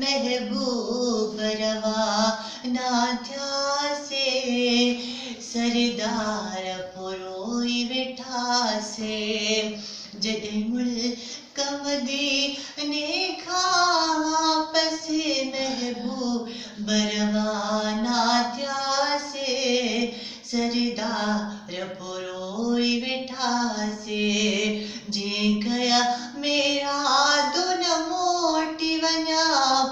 महबूब रवाना थयासे सरदार पुरोई वेठासे जॾहिं मुल्क मदीने खां वापस महबूब रवाना थयासे सरदार पुरोई वेठासे जे कया मेरा दुन मोटी वञा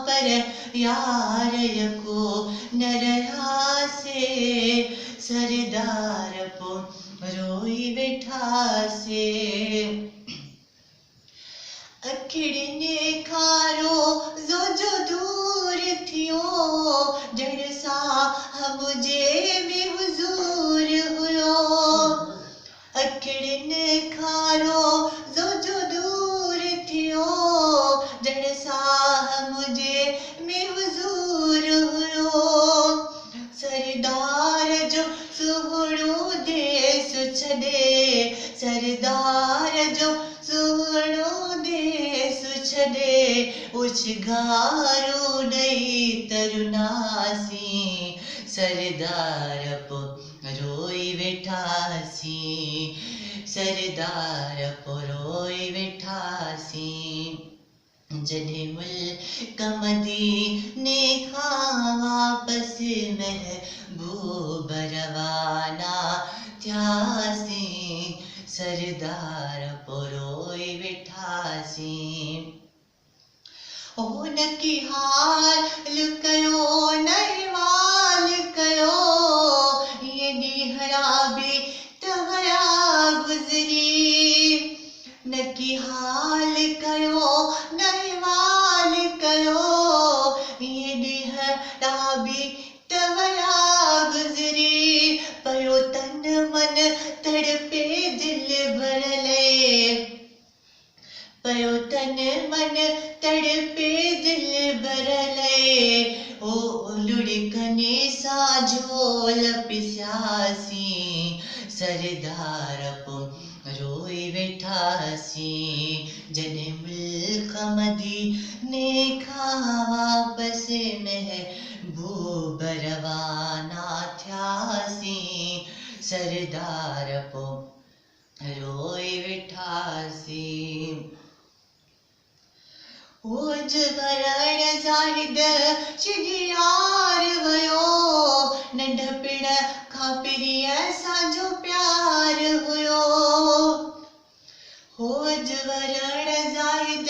पर यार को न रहासे सरदार पुरोई वेठासे अखिड़ियुनि खां रोज़ो जो दूर थियो ॼण साहब जे में हुज़ूर हुयो अखिड़ियुनि खां रोज़ो जो दूर थियो ॼण साहब जे में हुज़ूर हुयो सरदार जो सुहिणो देस छॾे सरदार जो सुहिणो देस छॾे उछगारो ॾेई तरुनासी सरदार पुरोई वेठासी सरदार पुरोई वेठासी जॾहिं मुल्क मदीने खां वापस महबूब रवाना थयासी सरदार पुरोई वेठासी उनकी हाल कयो नरवाल कयो ये ॾींहड़ा बि तवया गुज़री नकी हाल कयो नरवाल कयो ये ॾींहड़ा बि तवया गुज़री पयो तन मन तड़पे दिल भरले पयो तन मन तड़पे दिल भरले ओ लुढ़कने सा झोल पिस्यासी सरदार पुरोई वेठासी जॾहिं मुल्क मदीने खां वापस महबूब रवाना थयासी सरदार पुरोई वेठासी ओज वरण ज़ाहिद शिगियार वयो नंढपिण खां पिरीअ सां प्यार हुयो ओज वरण ज़ाहिद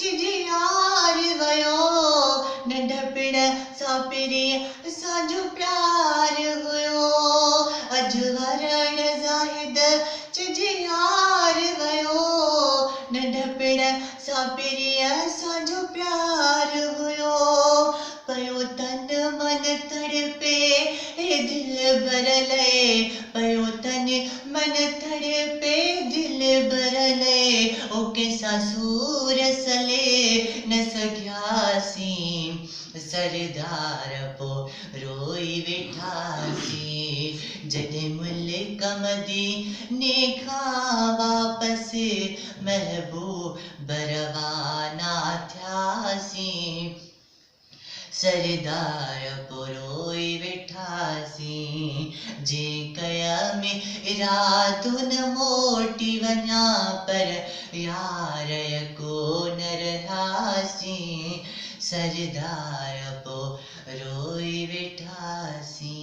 शिगियार वयो नंढपिण सां पिरीअ सां प्यार हुयो अज वरण ज़ाहिद शिगियार वयो नंढपिण सां पिरीअ सां प्यार हुयो पयो तन मन तड़पे दिल भरले पयो तन मन तड़पे दिल भरले ओ कैसा सूर सले न सघियासी सरदार पुरोई वेठासी जॾहिं मुल्क मदीने खां वापस महबूब रवाना थयासी सरदार पुरोई वेठासी जे कया मेरा धुन मोटी वञा पर यार को न रहासी सरदार पुरोई वेठासी।